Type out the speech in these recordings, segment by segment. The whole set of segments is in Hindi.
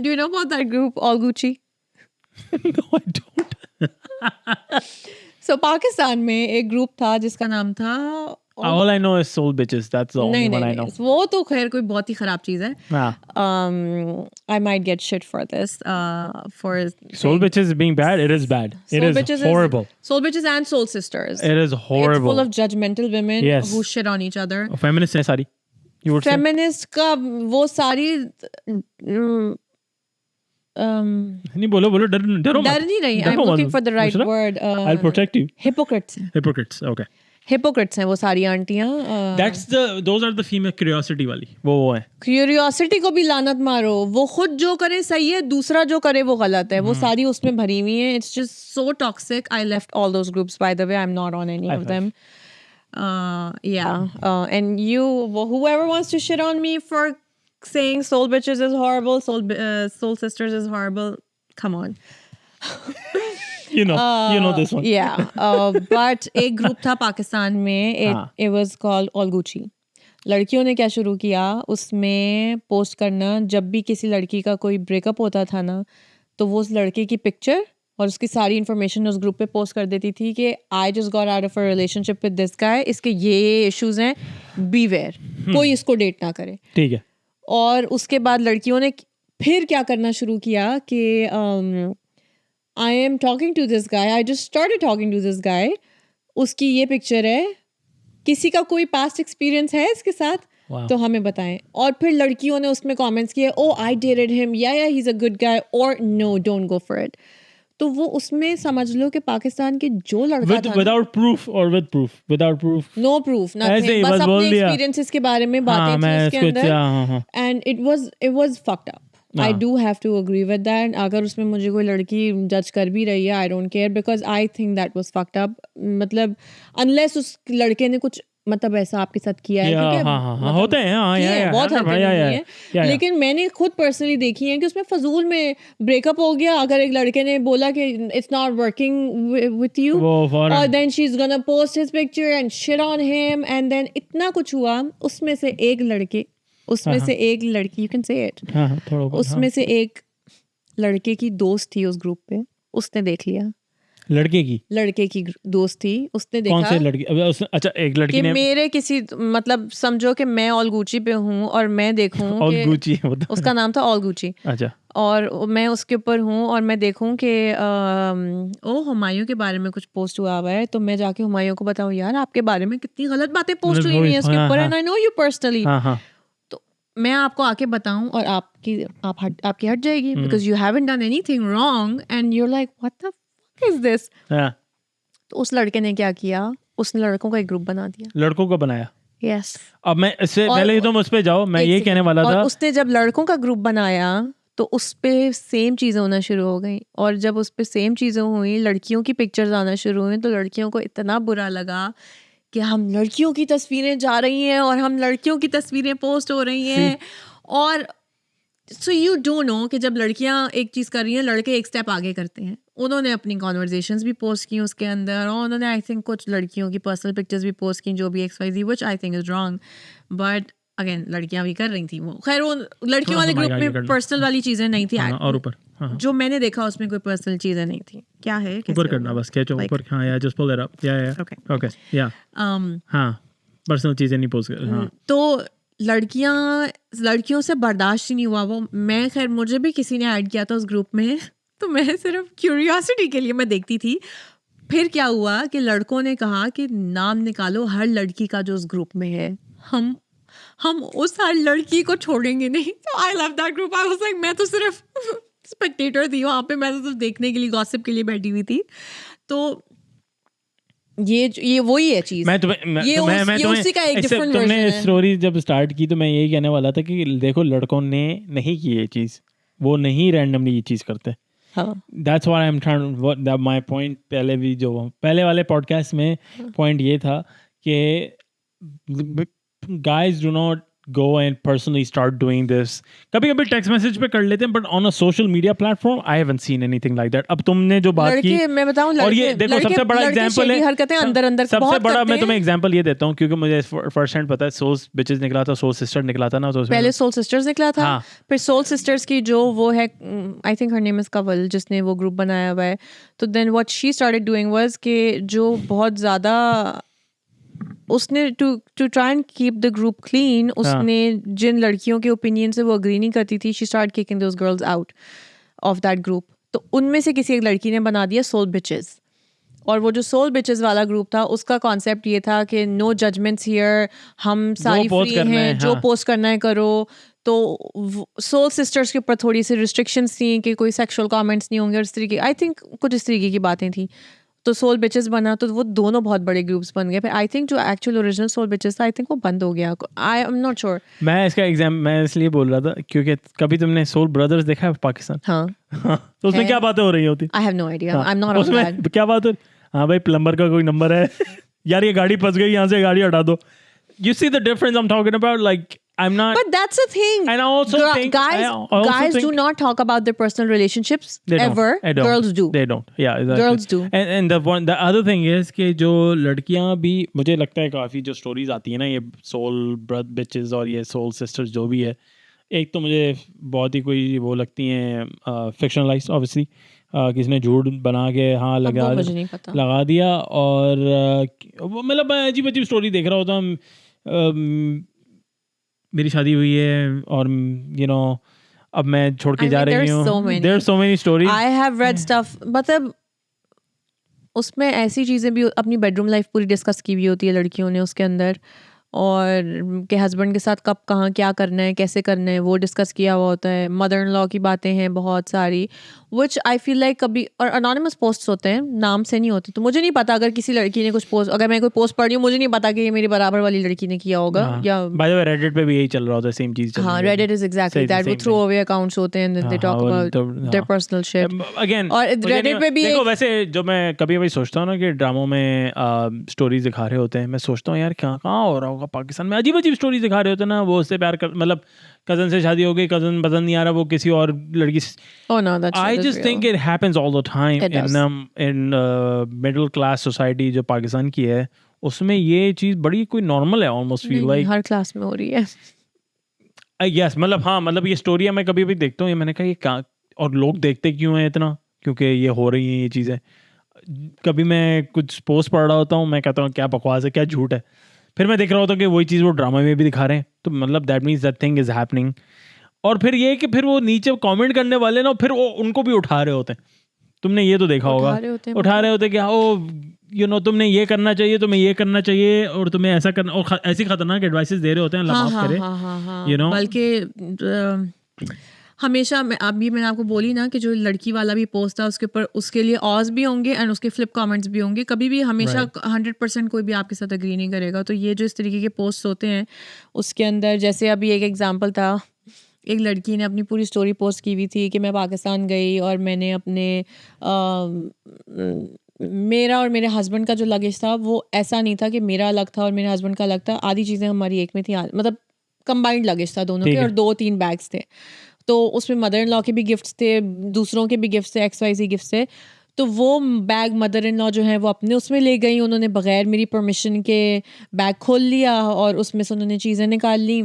Do you know about that group, All Gucci? No, I don't. So Pakistan में एक ग्रुप था जिसका नाम था All I know is soul bitches. That's the only one I know. वो तो खैर कोई बहुत ही खराब चीज है. हाँ. I might get shit for this. For Soul bitches being bad, it is bad. It is horrible. Soul bitches and soul sisters. It is horrible. It's full of judgmental women Yes. who shit on each other. Feminist है सारी. You would Feminist का वो सारी नहीं बोलो डरो डर नहीं रही. I'm looking for the right word. I'll protect you. Hypocrites. Okay. Hypocrites हैं वो सारी आंटियां. Those are the female curiosity वाली. वो है. Curiosity को भी लानत मारो. वो खुद जो करे सही है, दूसरा जो करे वो गलत है. वो सारी उसमें भरी हुई है. It's just so toxic. I left all those groups, by the way. I'm not on any of them. And whoever wants to shit on me for saying soul bitches is horrible, soul sisters is horrible, come on. You know this one. Yeah. But एक ग्रुप था पाकिस्तान में. It was called All Gucci. लड़कियों ने क्या शुरू किया, उसमें पोस्ट करना. जब भी किसी लड़की का कोई ब्रेकअप होता था ना, तो वो उस लड़के की पिक्चर और उसकी सारी इन्फॉर्मेशन उस ग्रुप पे पोस्ट कर देती थी कि I just got out of a relationship with this गाय, इसके ये इश्यूज हैं, बीवेयर, कोई इसको डेट ना करे. ठीक है. और उसके बाद लड़कियों ने फिर क्या करना शुरू किया कि I am talking to this guy, I just started talking to this guy, उसकी ये पिक्चर है, किसी का कोई पास्ट एक्सपीरियंस है इसके साथ तो हमें बताएं. और फिर लड़कियों ने उसमें कमेंट्स किए, ओ आई डेटेड हिम, या he is a good guy, और no don't go for it. तो वो उसमें समझ लो कि पाकिस्तान के जो लड़का था without proof or with proof, without proof, no proof, nothing, बस अपने एक्सपीरियंसेस के बारे में बातें थी उसके अंदर. And it was fucked up. I do have to agree with that. अगर उसमें मुझे कोई लड़की जज कर भी रही है, I don't care, because I think that was fucked up. मतलब unless उस लड़के ने कुछ मतलब ऐसा आपके साथ किया है, क्योंकि होते हैं बहुत हद है. लेकिन मैंने खुद पर्सनली देखी है कि उसमें फजूल में ब्रेकअप हो गया. अगर एक लड़के ने बोला कि it's not working with you, और then she is gonna post his picture and shit on him, and then इतना कुछ हुआ. उसमें से एक लड़की, यू कैन से इट, उसमें से एक लड़के की दोस्त थी उस ग्रुप पे, उसने देख लिया. लड़के की दोस्त थी, उसने देखा. कौन से लड़की? अच्छा, एक लड़की ने मेरे किसी मतलब समझो कि मैं ऑल गुची पे हूँ और मैं देखूं ऑल गुची, उसका नाम था ऑल गुची. अच्छा. और मैं उसके ऊपर हूँ और मैं देखूं कि हुमायूं के बारे में कुछ पोस्ट हुआ है, तो मैं जाके हुमायूं को बताऊं, यार आपके बारे में कितनी गलत बातें पोस्ट हुई हैं उसके ऊपर, and I know you personally. तो मैं आपको आके बताऊं और आपकी हट जाएगी, because you haven't done anything wrong and you are like what the fuck is this. तो उस लड़के ने क्या किया, उसने लड़कों का एक ग्रुप बना दिया. लड़कों को बनाया. यस. अब मैं इससे पहले तुम उस पे जाओ, मैं ये कहने वाला था. उसने जब लड़कों का ग्रुप बनाया तो उस पे सेम चीज़ें होना शुरू हो गई, और जब उस पे सेम चीज़ें हुई, लड़कियों की पिक्चर्स आना शुरू हुई, तो लड़कियों को इतना बुरा लगा कि हम लड़कियों की तस्वीरें जा रही हैं और हम लड़कियों की तस्वीरें पोस्ट हो रही हैं. और सो यू डोंट नो कि जब लड़कियां एक चीज़ कर रही हैं, लड़के एक स्टेप आगे करते हैं. उन्होंने अपनी कॉन्वर्जेशंस भी पोस्ट की उसके अंदर, और उन्होंने आई थिंक कुछ लड़कियों की पर्सनल पिक्चर्स भी पोस्ट की, जो भी XYZ, which I think is wrong. But again लड़कियां भी कर रही थी वो. खैर वो लड़कियों वाले ग्रुप में पर्सनल वाली चीज़ें नहीं थी. और ऊपर जो मैंने देखा उसमें कोई पर्सनल चीज़ें नहीं थी. क्या है ऊपर करना बस, खींचो ऊपर. हाँ या जस्ट पुल इट अप. या ओके या हाँ, पर्सनल चीज़ें नहीं पोस्ट कर. तो लड़कियों से बर्दाश्त ही नहीं हुआ वो. मैं खैर मुझे भी किसी ने ऐड किया था उस ग्रुप में, तो मैं सिर्फ क्यूरियोसिटी के लिए मैं देखती थी. फिर क्या हुआ कि लड़कों ने कहा कि नाम निकालो हर लड़की का जो उस ग्रुप में है, हम उस हर लड़की को छोड़ेंगे नहीं. तो I love that group. I was like, मैं तो सिर्फ स्पेक्टेटर थी वहाँ पे, मैं तो सिर्फ देखने के लिए, गॉसिप के लिए बैठी हुई थी. तो ये वही है चीज. ये उसी का एक डिफरेंट वर्जन है. तुमने स्टोरी जब स्टार्ट की तो मैं यही कहने वाला था कि देखो लड़कों ने नहीं की ये चीज, वो नहीं रैंडमली ये चीज करते. That's what I'm trying to, my point पहले वाले पॉडकास्ट में पॉइंट ये था कि guys do not go and personally start doing this. कभी-कभी text message पे कर लेते हैं, but on a social media platform, I haven't seen anything like that. अब तुमने जो बात की, लड़के मैं बताऊं, और ये देखो सबसे बड़ा एग्जांपल है, हरकतें अंदर अंदर सबसे बहुत बड़ा करते मैं तुम्हें हैं। एग्जांपल ये देता हूँ क्योंकि मुझे फर्स्ट हैंड पता है. सोल बिचेस निकला था, सोल सिस्टर निकला था ना, तो उसमें पहले सोल सिस्टर्स निकला था, हाँ. फिर सोल सिस्टर्स की जो वो है, I think her name is Kawal, जिसने वो ग्रुप बनाया हुआ है, तो then what she started doing was कि जो बहुत ज़्यादा उसने to try and keep the group clean, उसने जिन लड़कियों के ओपिनियन से वो अग्री नहीं करती थी, she start kicking those girls out of that group. तो उनमें से किसी एक लड़की ने बना दिया सोल बिचेस. और वो जो सोल बिचेस वाला ग्रुप था, उसका कॉन्सेप्ट ये था कि नो जजमेंट्स हियर, हम सारी फ्री हैं, जो पोस्ट करना है करो. तो सोल सिस्टर्स के ऊपर थोड़ी सी रिस्ट्रिक्शंस थी कि कोई सेक्सुअल कमेंट्स नहीं होंगे और इस तरीके, आई थिंक कुछ इस तरीके की बातें थी. तो सोल बिचेस बना, तो वो दोनों बहुत बड़े ग्रुप्स बन गए. फिर आई थिंक जो एक्चुअल ओरिजिनल सोल बिचेस था, आई थिंक वो बंद हो गया. आई एम नॉट श्योर. मैं इसका एग्जाम मैं इसलिए बोल रहा था क्योंकि कभी तुमने सोल ब्रदर्स देखा है पाकिस्तान? हाँ. तो उसमें क्या बातें हो रही होती? I have no idea, I am not on that. क्या बात हो? हाँ भाई, प्लम्बर का कोई नंबर है यार, ये गाड़ी फंस गई, यहाँ से गाड़ी हटा दो. You see the difference I'm talking about? Like, I'm not. But that's the thing. And I also think guys do not talk about their personal relationships ever. Girls do. They don't. Yeah, exactly. Girls do. And the other thing is कि जो लड़कियां भी, मुझे लगता है काफी जो stories आती है ना, ये soul bitches और ये soul sisters जो भी है, एक तो मुझे बहुत ही कोई वो लगती हैं fictionalized obviously. किसी ने झूठ बना के हाँ लगा दिया, और मतलब मैं अजीब अजीब स्टोरी देख रहा होता हूँ. मेरी शादी हुई है और अब मैं छोड़ के जा रही हूँ. There are so many stories. I have read stuff. मतलब उसमें ऐसी चीज़ें भी, अपनी बेडरूम लाइफ पूरी डिस्कस की हुई होती है लड़कियों ने उसके अंदर, और के हस्बैंड के साथ कब कहाँ क्या करना है, कैसे करना है, वो डिस्कस किया हुआ होता है. मदर इन लॉ की बातें हैं बहुत सारी, विच आई फील लाइक कभी, और अनोनिमस पोस्ट होते हैं, नाम से नहीं होते. तो मुझे नहीं पता अगर किसी लड़की ने कुछ पोस्ट, अगर मैं कोई पोस्ट पढ़ रही हूँ, मुझे नहीं पता कि ये मेरी बराबर वाली लड़की ने किया होगा. या बाय द वे रेडिट पे भी यही चल रहा होता है, सेम चीज. हाँ, रेडिट इज एग्जैक्टली दैट. वो थ्रो अवे अकाउंट्स होते हैं, they talk about their personal shit again. और रेडिट पे भी देखो, वैसे जो मैं कभी कभी सोचता हूँ ना कि ड्रामों में स्टोरीज दिखा रहे होते हैं, मैं सोचता हूँ यार कहाँ हो रहा होगा पाकिस्तान में. अजीब अजीब स्टोरीज दिखा रहे होते हैं ना, वो उससे प्यार कर, मतलब कजन से शादी हो गई, कजन पसंद नहीं आ रहा, वो किसी और लड़की. Oh no, that's I just think it happens all the time in middle class society जो पाकिस्तान की है, उसमें ये चीज बड़ी कोई नॉर्मल है. ऑलमोस्ट फील लाइक हर क्लास में हो रही है. यस, मतलब हाँ, मतलब ये स्टोरी मैं कभी भी देखता हूँ, ये मैंने कहा ये क्या, और लोग देखते क्यों हैं इतना, क्योंकि ये हो रही हैं ये चीज़ें. कभी मैं कुछ पोस्ट पढ़ रहा होता हूँ, मैं कहता हूँ क्या बकवास है, क्या झूठ है. फिर मैं देख रहा होता हूँ कि वही चीज़ वो ड्रामा में भी दिखा रहे हैं, तो मतलब that means that thing is happening. और फिर ये कि फिर वो नीचे कमेंट करने वाले ना, फिर वो उनको भी उठा रहे होते हैं. तुमने ये तो देखा होगा, उठा रहे होते कि ओ तुमने ये करना चाहिए, तुम्हें ये करना चाहिए, और तुम्हें ऐसा करना, और ऐसी खतरनाक एडवाइसेस दे रहे होते हैं. अल्लाह माफ करे. बल्कि हमेशा अभी मैंने आपको बोली ना कि जो लड़की वाला भी पोस्ट था, उसके ऊपर उसके लिए ऑज भी होंगे एंड उसके फ्लिप कमेंट्स भी होंगे. कभी भी हमेशा 100% कोई भी आपके साथ अग्री नहीं करेगा. तो ये जो इस तरीके के पोस्ट होते हैं उसके अंदर, जैसे अभी एक एग्जांपल था, एक लड़की ने अपनी पूरी स्टोरी पोस्ट की हुई थी कि मैं पाकिस्तान गई और मैंने अपने मेरा और मेरे हस्बैंड का जो लगेज था वो ऐसा नहीं था कि मेरा अलग था और मेरे हस्बैंड का अलग था. आधी चीज़ें हमारी एक में थी, मतलब कंबाइंड लगेज था दोनों के, और 2-3 बैग्स थे. तो उसमें मदर इन लॉ के भी गिफ्ट्स थे, दूसरों के भी गिफ्ट्स थे, XYZ गिफ्ट्स थे. तो वो बैग मदर इन लॉ जो है वो अपने उसमें ले गई. उन्होंने बगैर मेरी परमिशन के बैग खोल लिया और उसमें से उन्होंने चीज़ें निकाल ली.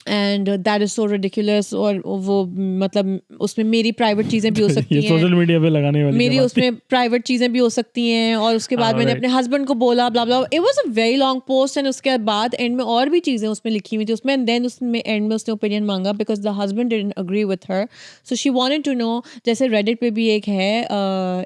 And that is so ridiculous. और वो मतलब उसमें मेरी प्राइवेट चीज़ें भी हो सकती हैं, सोशल मीडिया पे लगाने वाली मेरी उसमें प्राइवेट चीज़ें भी हो सकती हैं. और उसके बाद मैंने अपने हस्बैंड को बोला blah blah. It was a very long post. And उसके बाद एंड में और भी चीज़ें उसमें लिखी हुई थी उसमें. एंड देन उसमें एंड में उसने ओपिनियन मांगा because the husband didn't agree with her. So she wanted to know, जैसे रेडिट पे भी एक है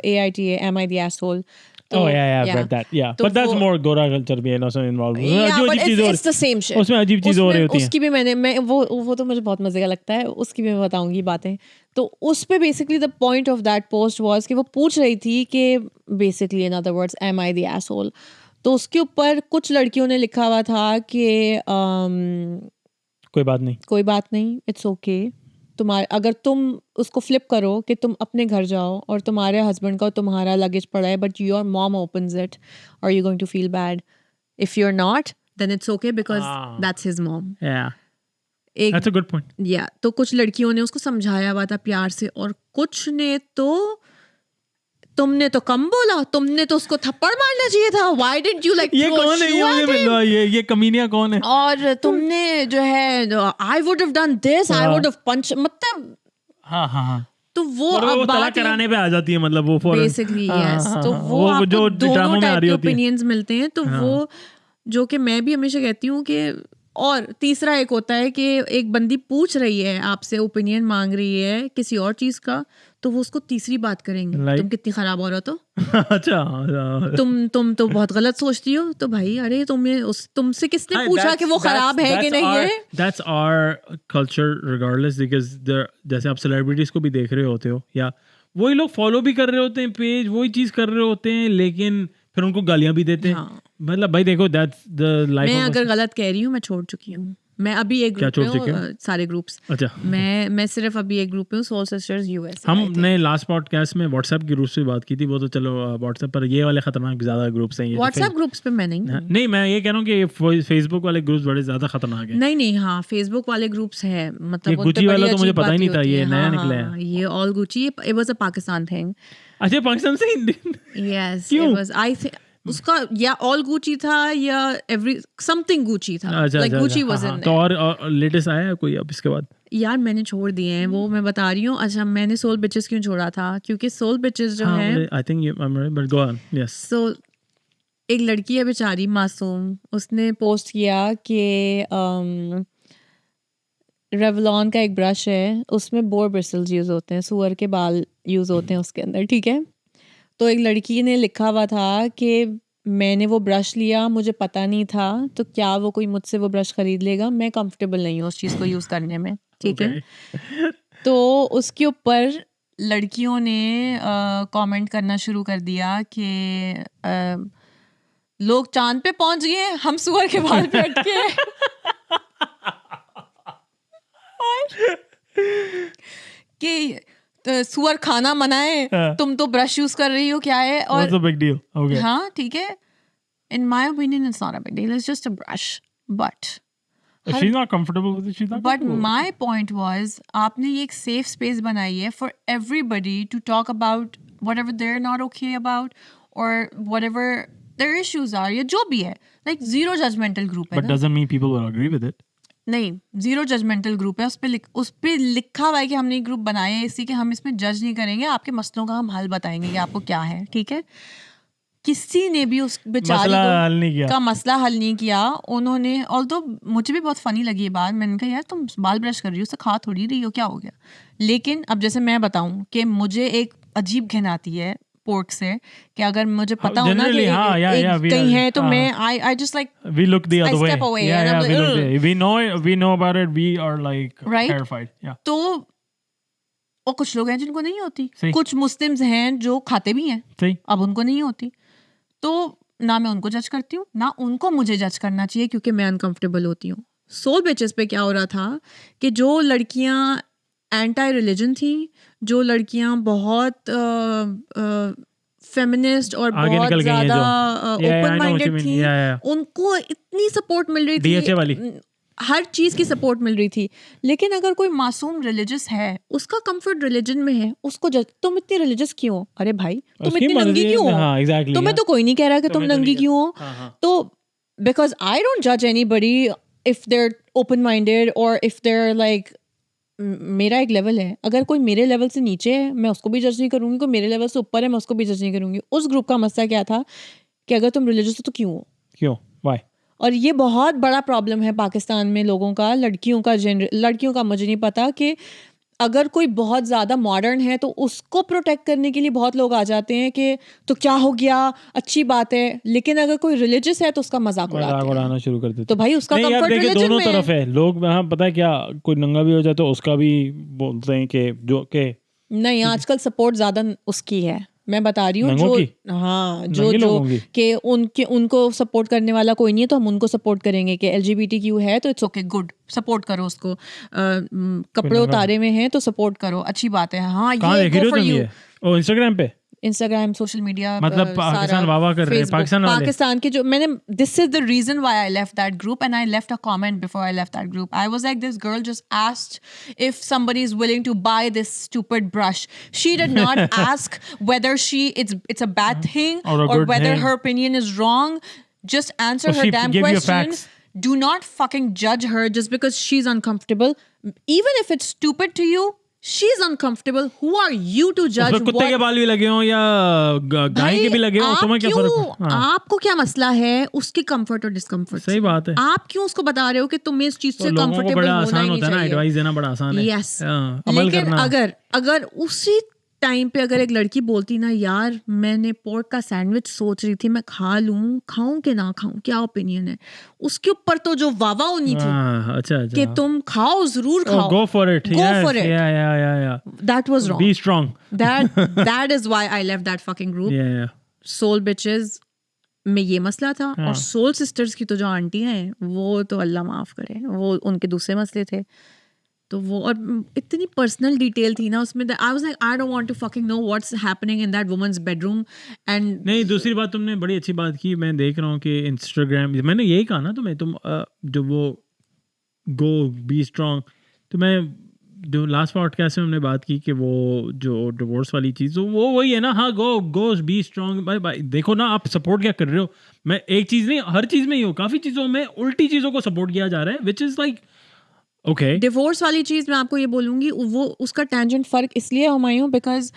AITA, am I the asshole. Oh yeah, I've read that. Yeah, but that's more Gora culture भी है ना, उसमें involved. Yeah, but it's the same shit. उसमें अजीब चीज़ हो रही होती है. उसकी भी मैं वो तो मुझे बहुत मजे का लगता है, उसकी भी मैं बताऊंगी बातें. तो उस पे basically the point of that post was कि वो पूछ रही थी कि basically in other words am I the asshole. तो उसके ऊपर कुछ लड़कियों ने लिखा हुआ था कि कोई बात नहीं, इट्स ओके. अगर तुम उसको फ्लिप करो कि तुम अपने घर जाओ और तुम्हारे हस्बैंड का तुम्हारा लगेज पड़ा है, but your mom opens it, are you going to feel bad? If you are not, then it's okay because Ah. that's his mom. Yeah, एक that's a good point. या तो कुछ लड़कियों ने उसको समझाया हुआ था प्यार से और कुछ ने तो तुमने तो कम बोला, तुमने तो उसको थप्पड़ मारना चाहिए था, why didn't you like ये throw a कौन है? shoe ये at मुझे him? मिल रहा है, ये कमीनिया कौन है? और तुमने जो है I would have done this, I would have punched, मतलब हाँ हाँ हाँ, तो वो और वो अब तलाक बात कराने पे आ जाती है, मतलब वो फौरन बेसिकली हाँ, यस हाँ, तो हाँ, वो आपको जो दोनों ड्रामों में आ टाइप रही के होती है। ओपिनियंस मिलते हैं तो हाँ। वो जो कि मैं भी हमेशा कहती हूँ कि और तीसरा एक होता है कि एक बंदी पूछ रही है आपसे, ओपिनियन मांग रही है किसी और चीज का, तो वो उसको तीसरी बात करेंगे, Like? तुम कितनी खराब औरत हो, अच्छा हाँ, तुम तो बहुत गलत सोचती हो, तो भाई अरे तुमसे किसने हाँ, पूछा कि वो खराब है कि नहीं है? That's our culture regardless, because जैसे आप सेलिब्रिटीज को भी देख रहे होते हो या वही लोग फॉलो भी कर रहे होते हैं पेज, वही चीज कर रहे होते हैं, लेकिन फिर उनको गालियां भी देते हैं। हाँ। मतलब भाई देखो, दैट्स द लाइफ मैं ऑफ अगर गलत कह रही हूँ मैं छोड़ चुकी हूँ, मैं अभी एक क्या ग्रुप छोड़ चुकी हो? सारे ग्रुप्स अच्छा, मैं सिर्फ अभी एक ग्रुप में हूँ, सोल सिस्टर्स यूएस। हमने लास्ट पॉडकास्ट में व्हाट्सएप के ग्रुप से बात की थी, वो तो चलो व्हाट्सएप पर ये वाले खतरनाक ज्यादा ग्रुप्स हैं। ये व्हाट्सएप ग्रुप्स पे मैं नहीं हूँ। नहीं, मैं ये कह रहा हूँ कि फेसबुक वाले ग्रुप्स बड़े ज्यादा खतरनाक हैं। नहीं हाँ फेसबुक वाले ग्रुप्स हैं, मतलब ये उन पे गुची वाला बड़ी तो मुझे अजीब पता ही बातें नहीं था, होती ये हैं। नया हाँ, निकला है। हाँ, ये all Gucci, it was a Pakistan thing. अच्छा, पाकिस्तान से इंडियन यस क्यों? इट वाज, आई थिंक उसका या ऑल गुची था या एवरी समथिंग गुची था, लाइक गुची वाज इन तो और लेटेस्ट आया है कोई अब इसके बाद? यार मैंने छोड़ दिए हैं वो, मैं बता रही हूँ। अच्छा मैंने सोल बिचेस क्यों छोड़ा था, क्योंकि सोल बिचेस जो है, I think I am right, but go on. Yes. So एक लड़की है बेचारी मासूम, उसने पोस्ट किया कि रेवलॉन का एक ब्रश है, उसमें बोर ब्रिसल्स यूज़ होते हैं, सुअर के बाल यूज़ होते हैं उसके अंदर, ठीक है। तो एक लड़की ने लिखा हुआ था कि मैंने वो ब्रश लिया, मुझे पता नहीं था, तो क्या वो कोई मुझसे वो ब्रश खरीद लेगा, मैं कंफर्टेबल नहीं हूँ उस चीज़ को यूज़ करने में, ठीक है। तो उसके ऊपर लड़कियों ने कमेंट करना शुरू कर दिया कि लोग चांद पे पहुंच गए, हम सुअर के बाल पे अटके हैं। कि सुअर खाना मनाए, तुम तो ब्रश यूज कर रही हो, क्या है? और तो बिग डील, ओके, हाँ ठीक है, in my opinion it's not a big deal, it's just a brush, but she's not comfortable with it, she's not but comfortable. My point was, आपने ये एक सेफ स्पेस बनाई है for everybody to talk about whatever they're not okay about और whatever their issues are, या जो भी है, लाइक जीरो जजमेंटल ग्रुप है But ना? doesn't mean people will agree with it. नहीं, जीरो जजमेंटल ग्रुप है, उस पे लिखा हुआ है कि हमने एक ग्रुप बनाया है इसी के, हम इसमें जज नहीं करेंगे, आपके मसलों का हम हल बताएंगे कि आपको क्या है, ठीक है। किसी ने भी उस बेचारी मसला हल नहीं किया। का मसला हल नहीं किया उन्होंने। ऑल्दो मुझे भी बहुत फनी लगी ये बात, मैंने कहा यार तुम बाल ब्रश कर रही हो, उससे खा थोड़ी रही हो, क्या हो गया। लेकिन अब जैसे मैं बताऊं कि मुझे एक अजीब घिन आती है पोर्क से, कि अगर मुझे पता हो ना कि कहीं है तो मैं I just like we look the other way. step away Yeah, and I'm yeah, we like, look the, we know about it, we are like Right? terrified. Yeah. तो और कुछ लोग हैं जिनको नहीं होती, सही। कुछ मुस्लिम्स हैं जो खाते भी हैं, सही। अब उनको नहीं होती, तो ना मैं उनको जज करती हूँ ना उनको मुझे जज करना चाहिए, क्योंकि मैं अनकंफर्टेबल होती हूँ। सोल बिचेस पे क्या हो रहा था कि जो लड़कियाँ एंटी रिलीजन थी, जो लड़कियाँ बहुत फेमिनिस्ट और आगे बहुत निकल गई हैं ज्यादा ओपन माइंडेड थी, उनको इतनी सपोर्ट मिल रही थी, DHA वाली हर चीज की सपोर्ट मिल रही थी। लेकिन अगर कोई मासूम रिलीजियस है, उसका कंफर्ट रिलीजन में है, उसको तुम इतनी रिलीजियस क्यों हो? अरे भाई तुम इतनी नंगी क्यों हो? हाँ, exactly, तुम्हें तो कोई नहीं कह रहा कि तुम नंगी क्यों हो। तो बिकॉज आई डोंट जज anybody if they're open minded और इफ देयर लाइक, मेरा एक लेवल है, अगर कोई मेरे लेवल से नीचे है मैं उसको भी जज नहीं करूंगी, कोई मेरे लेवल से ऊपर है मैं उसको भी जज नहीं करूंगी। उस ग्रुप का मसला क्या था कि अगर तुम रिलीजियस हो तो क्यों हो, क्यों, व्हाई? और ये बहुत बड़ा प्रॉब्लम है पाकिस्तान में लोगों का, लड़कियों का मुझे नहीं पता, कि अगर कोई बहुत ज़्यादा मॉडर्न है तो उसको प्रोटेक्ट करने के लिए बहुत लोग आ जाते हैं कि तो क्या हो गया, अच्छी बात है। लेकिन अगर कोई रिलीजियस है तो उसका मजाक उड़ाना शुरू कर देते, तो भाई उसका नहीं, कंफर्ट रिलीजन दोनों में तरफ है लोग। हाँ, पता है क्या, कोई नंगा भी हो जाए तो उसका भी बोलते हैं कि जो के नहीं, आजकल सपोर्ट ज्यादा उसकी है, मैं बता रही हूँ जो, हाँ जो कि उनको सपोर्ट करने वाला कोई नहीं है तो हम उनको सपोर्ट करेंगे कि LGBTQ है तो इट्स ओके, गुड, सपोर्ट करो उसको। कपड़े उतारे में है तो सपोर्ट करो, अच्छी बात है। हाँ, ये गो फॉर यू। इंस्टाग्राम पे इंस्टाग्राम, सोशल मीडिया, मतलब पाकिस्तान वाह कर रहे हैं, पाकिस्तान वाले। पाकिस्तान के जो मैंने, this is the reason why I left that group and I left a comment before I left that group. I was like, this girl just asked if somebody is willing to buy this stupid brush. She did not ask whether it's a bad thing Or a good whether thing. her opinion is wrong. Just answer So her she damn gave you question. facts. Do not fucking judge her just because she's uncomfortable. Even if it's stupid to you, she's uncomfortable. Who are you to judge उसमें कुत्ते के बाल भी लगे हों या गाय के भी लगे हों, तुम्हें क्या फर्क? हाँ, आपको क्या मसला है उसके कंफर्ट और डिस्कम्फर्ट? सही बात है। आप क्यों उसको बता रहे हो कि तुम्हें इस चीज तो से लोगों को कंफर्टेबल बड़ा होना आसान ही नहीं होता है ना, चाहिए। एडवाइस देना बड़ा आसान है। यस, अमल लेकिन करना। अगर उसी टाइम पे अगर एक लड़की बोलती ना, यार मैंने पोर्क का सैंडविच सोच रही थी मैं खा लूं, खाऊं कि ना खाऊं, क्या ओपिनियन है? उसके ऊपर तो जो वावा होनी थी अच्छा कि तुम खाओ, जरूर खाओ, go for it. Go Yes, for it. Yeah. That was wrong. Be strong. That is why I left that fucking group. Yeah. Soul bitches में ये मसला था। हाँ। और सोल सिस्टर्स की तो जो आंटियां हैं वो तो अल्लाह माफ करे, वो उनके दूसरे मसले थे। तो वो, और इतनी पर्सनल डिटेल थी ना उसमें, I was like, I don't want to fucking know what's happening in that woman's bedroom. And नहीं, दूसरी बात तुमने बड़ी अच्छी बात की, मैं देख रहा हूँ कि इंस्टाग्राम, मैंने यही कहा ना तुम्हें, तुम जो वो गो बी स्ट्रांग, तो मैं जो लास्ट पॉडकास्ट में हमने बात की कि वो जो डिवोर्स वाली चीज़, वो वही है ना। हाँ, गो बी स्ट्रांग। भाई देखो ना, आप सपोर्ट क्या कर रहे हो। मैं एक चीज़ नहीं, हर चीज़ में ही हूँ, काफ़ी चीज़ों में उल्टी चीज़ों को सपोर्ट किया जा रहा है, which is like okay. Divorce वाली चीज मैं आपको ये बोलूंगी, वो उसका टेंजेंट फर्क इसलिए हम आई हूँ बिकॉज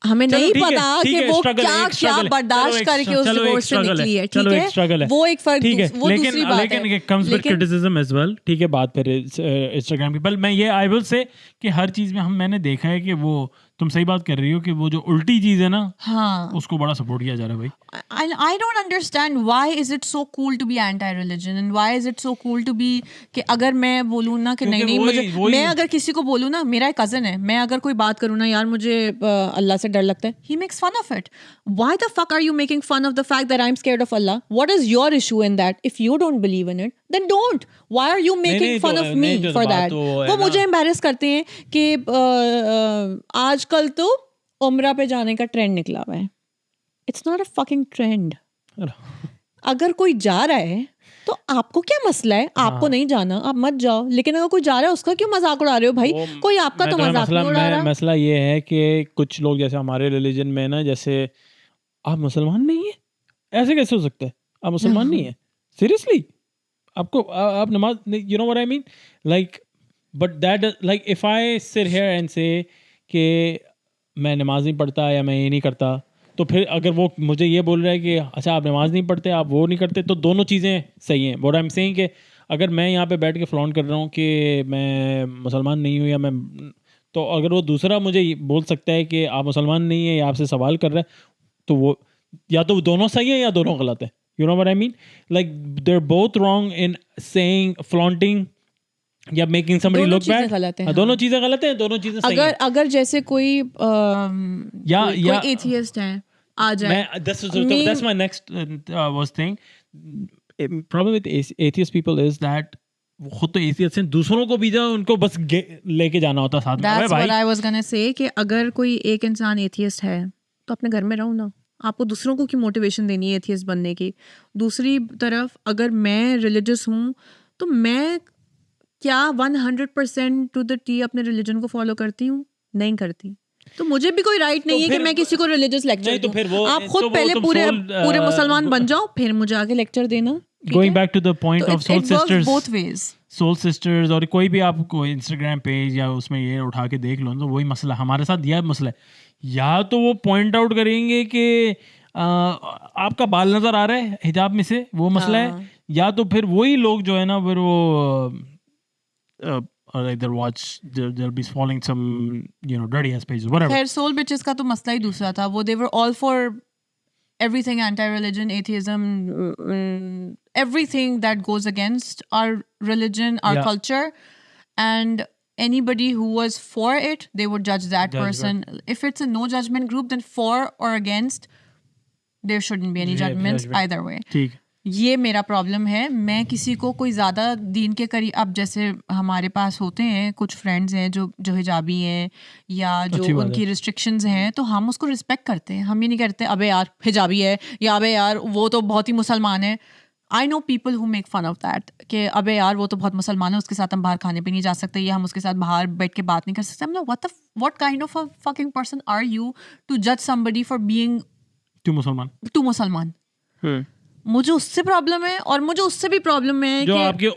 हमें नहीं पता कि वो क्या बर्दाश्त करके उस डिवोर्स से निकली है। ठीक है, वो एक फर्क, वो दूसरी बात है। लेकिन it comes with criticism as well. ठीक है, बात फिर इंस्टाग्राम की। पर मैं ये आई विल से कि हर चीज में मैंने देखा है कि वो, तुम सही बात कर रही हो कि वो जो उल्टी चीज है ना, हाँ, उसको बड़ा सपोर्ट किया जा रहा है भाई। I don't understand why is it so cool to be anti-religion and why is it so cool to be कि अगर मैं बोलूँ ना कि नहीं मुझे, मैं अगर किसी को बोलूँ ना, मेरा एक कज़न है, मैं अगर कोई बात करूँ ना, यार मुझे अल्लाह से डर लगता है, he makes fun of it. Why the fuck are you making fun of the fact that I'm scared of Allah? What is your issue in that? If you don't believe in it, then don't. Why are you making fun of me for that? वो मुझे embarrass करते हैं कि आजकल तो उम्रा पे जाने का ट्रेंड निकला हुआ है। It's not a fucking trend. अगर कोई जा रहा है तो आपको क्या मसला है? आपको नहीं जाना, आप मत जाओ। लेकिन अगर कोई जा रहा है उसका क्यों मजाक उड़ा रहे हो भाई? कोई आपका तो मजाक नहीं उड़ा रहा। मसला ये है कि कुछ लोग जैसे हमारे रिलीजन में ना, जैसे आप मुसलमान नहीं है, ऐसे कैसे हो सकता है? आप मुसलमान नहीं है, सीरियसली? आपको आप नमाज, you know what I mean, like, but that, like if I sit here and से कि मैं नमाज नहीं पढ़ता या मैं ये नहीं करता, तो फिर अगर वो मुझे ये बोल रहा है कि अच्छा आप नमाज नहीं पढ़ते, आप वो नहीं करते, तो दोनों चीज़ें सही हैं। व्हाट आई एम सेइंग कि अगर मैं यहाँ पे बैठ के फ्लॉन्ट कर रहा हूँ कि मैं मुसलमान नहीं हूँ, या मैं, तो अगर वो दूसरा मुझे बोल सकता है कि आप मुसलमान नहीं है या आपसे सवाल कर रहा है, तो वो या तो दोनों सही है या दोनों गलत है। You know what I mean, like they are both wrong in saying, flaunting या मेकिंग समबडी लुक बैड। दोनों चीजें गलत हैं, दोनों चीजें सही हैं। अगर जैसे कोई कोई एथियस्ट है आ जाए, that's my next was thing. Problem with atheist people is that वो खुद तो एथियस्ट हैं, दूसरों को भी जाओ उनको बस लेके जाना होता साथ में। That's what I was gonna say कि अगर कोई एक इंसान एथियस्ट है तो अपने घर में रहो ना, आपको दूसरों को क्यों मोटिवेशन देनी है एथियस्ट बनने की? दूसरी तरफ अगर मैं रिलीजियस हूँ तो मैं क्या 100% टू द टी अपने रिलीजन को फॉलो करती हूँ? नहीं करती। तो मुझे भी कोई राइट नहीं है कि मैं किसी को रिलीजियस लेक्चर दूं। तो आप खुद पहले पूरे मुसलमान बन जाओ, फिर मुझे आगे लेक्चर देना। Going back to the point of soul sisters, both ways. soul sisters, और कोई भी आपको इंस्टाग्राम पेज या उसमें ये उठा के देख लो, तो वही मसला हमारे साथ यह मसला है। या तो वो पॉइंट आउट करेंगे कि आपका बाल नजर आ रहा है हिजाब में से, वो मसला है, या तो फिर वही लोग जो है ना, फिर वो or either watch they'll be following some, you know, dirty ass pages, whatever. खैर soul bitches का तो मसला ही दूसरा था। वो they were all for everything anti-religion, atheism, everything that goes against our religion, our culture, and anybody who was for it, they would judge that person. If it's a no judgment group, then for or against, there shouldn't be any judgments either way. ठीक, ये मेरा प्रॉब्लम है। मैं किसी को कोई ज़्यादा दीन के करीब, अब जैसे हमारे पास होते हैं कुछ फ्रेंड्स हैं जो हिजाबी हैं या जो अच्छी बात उनकी रिस्ट्रिक्शंस हैं, तो हम उसको रिस्पेक्ट करते हैं। हम ये नहीं कहते अबे यार हिजाबी है या अबे यार वो तो बहुत ही मुसलमान है। I know people who make fun of that कि अबे यार वो तो बहुत मुसलमान है, उसके साथ हम बाहर खाने पे नहीं जा सकते या हम उसके साथ बाहर बैठ के बात नहीं कर सकते। What kind of a fucking person are you to जज समबडी फॉर बीइंग तू मुसलमान मुझे उससे प्रॉब्लम है। और मुझे उससे भी प्रॉब्लम है जो आपके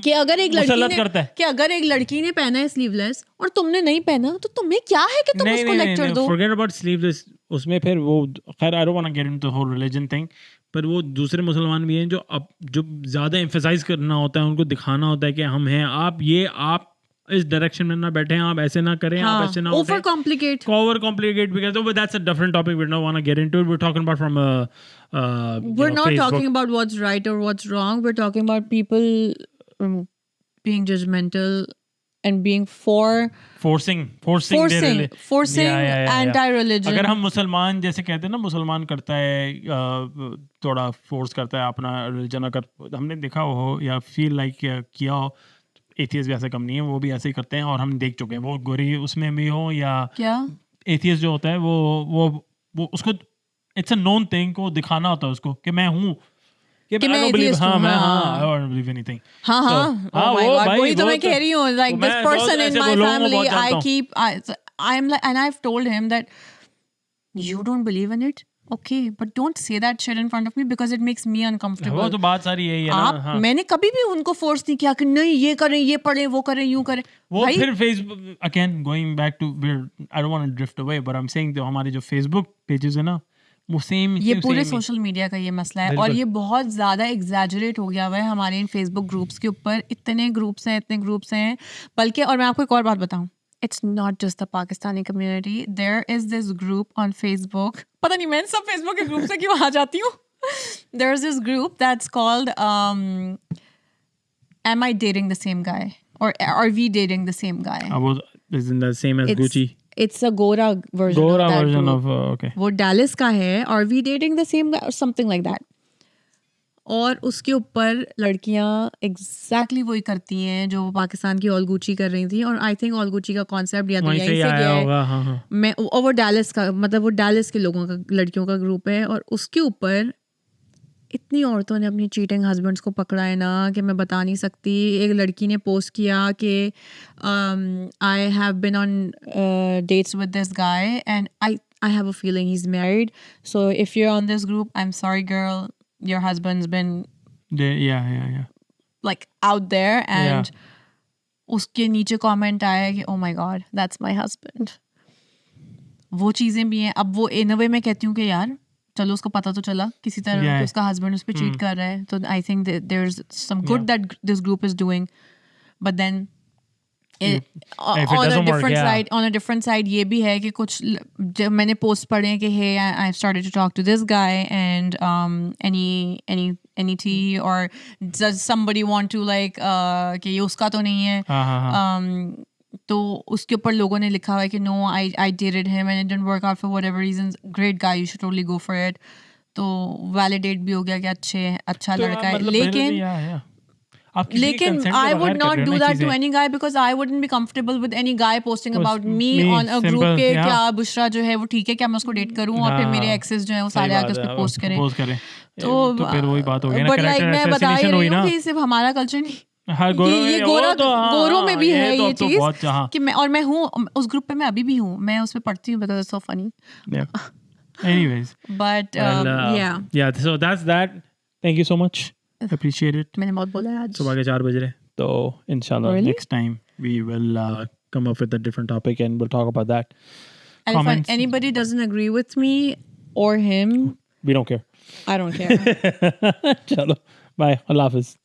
कि अगर एक लड़की मुसल्लत ने करता है। कि अगर एक लड़की ने पहना है स्लीवलेस और तुमने नहीं पहना, तो तुम्हें क्या है कि तुम उसको लेक्चर दो। Forget about sleeveless. उसमें फिर वो खैर I don't want to get into the whole religion thing, पर वो दूसरे मुसलमान भी हैं जो ज़्यादा एम्फसाइज करना होता है, उनको दिखाना होता है कि हम हैं, आप इस डायरेक्शन में ना बैठे, आप ऐसे ना करें, आप ऐसे ना over complicate because that's a different topic. We don't want to get into it. We're talking about from we're not Facebook. talking about what's right or what's wrong. We're talking about people being judgmental and being forcing anti-religion. अगर हम मुसलमान जैसे कहते हैं ना, मुसलमान करता है थोड़ा फोर्स करता है अपना रिलीजन, अगर हमने देखा हो या फील लाइक किया हो, एथियस्ट भी ऐसे कम नहीं है, वो भी ऐसे ही करते हैं और हम देख चुके हैं। वो गोरी उसमें भी हो या क्या एथियस्ट जो होता है वो उसको इट्स अ नोन थिंग को दिखाना होता है उसको कि मैं हूँ, कि मैं don't believe, हाँ मैं I don't believe anything. हाँ oh my God, वही तो मैं कह रही हूँ, like this person in my family, I'm like, and I've told him that you don't believe in it, okay, but don't say that shit in front of me because it makes me uncomfortable. वो तो बात सारी यही है ना। हाँ। मैंने कभी भी उनको फोर्स नहीं किया कि नहीं ये करें, ये पढ़ें, वो करें, यूं करें। वो फिर Facebook again going back to where I don't want to drift away, but I'm saying जो हमारे जो Facebook pages है ना, वो सेम ये पूरे सोशल मीडिया का ये मसला है और ये बहुत ज़्यादा एग्जैजरेट हो गया हुआ है हमारे इन फेसबुक ग्रुप्स के ऊपर। इतने ग्रुप्स हैं, बल्कि और मैं आपको एक और बात बताऊं, it's not just the Pakistani community, there is this group on Facebook, पता नहीं मैं सब फेसबुक के ग्रुप से क्यों आ जाती हूँ, there is this group that's called am I dating the same guy और are we dating the same guy. Isn't the same as Gucci? It's a Gora version of okay. वो Dallas का है, Are we dating the same guy or something like that. और उसके ऊपर लड़कियां एग्जैक्टली वही करती हैं जो पाकिस्तान की ऑल गुची कर रही थी। और आई थिंक ऑल गुची का कॉन्सेप्ट या तो यहीं से गया है। हाँ. मैं और वो डैलस का, मतलब वो डैलस के लोगों का, लड़कियों का ग्रुप है और उसके ऊपर इतनी औरतों ने अपनी चीटिंग हस्बैंड्स को पकड़ा है ना कि मैं बता नहीं सकती। एक लड़की ने पोस्ट किया कि I have been on dates with this guy and I have a feeling he is married, so if you are on this group I am sorry girl, your husband's been like out there and उसके नीचे कमेंट आया कि oh my god that's my husband। वो चीज़ें भी हैं। अब वो इन अ वे मैं कहती हूँ कि यार चलो उसको पता तो चला किसी तरह कि उसका हस्बैंड उस पर चीट कर रहा है, तो I think there's some good that this group is doing, but then on a different side ये भी है कि कुछ जब मैंने पोस्ट पढ़े हैं कि hey I started to talk to this guy and any tea or does somebody want to like कि ये उसका तो नहीं है। तो उसके ऊपर लोगों ने लिखा हुआ है कि no I dated him and it didn't work out for whatever reasons, great guy, you should totally go for it। तो वैलिडेट भी हो गया कि अच्छा लड़का है, लेकिन I would not do that to any guy because I wouldn't be comfortable with any guy posting about me on a group के क्या बुशरा जो है वो ठीक है क्या मैं उसको डेट करूं और फिर मेरे एक्सेस जो है वो सारे आके उस पे पोस्ट करें, तो फिर वही बात हो गई ना, बट लाइक मैं बता ही रही हूँ कि सिर्फ हमारा कल्चर नहीं, ये गोरों में भी है ये चीज कि मैं हूँ उस ग्रुप पे, मैं अभी भी हूँ, मैं उसमें पढ़ती हूँ because it's so funny. Anyways, but yeah, so that's that. Thank you so much. Appreciate it. मैंने बहुत बोला आज सुबह के 4 बज रहे, तो inshallah next time we will come up with a different topic and we'll talk about that. And if anybody doesn't agree with me or him, we don't care. I don't care. Chalo, bye. Allah Hafiz.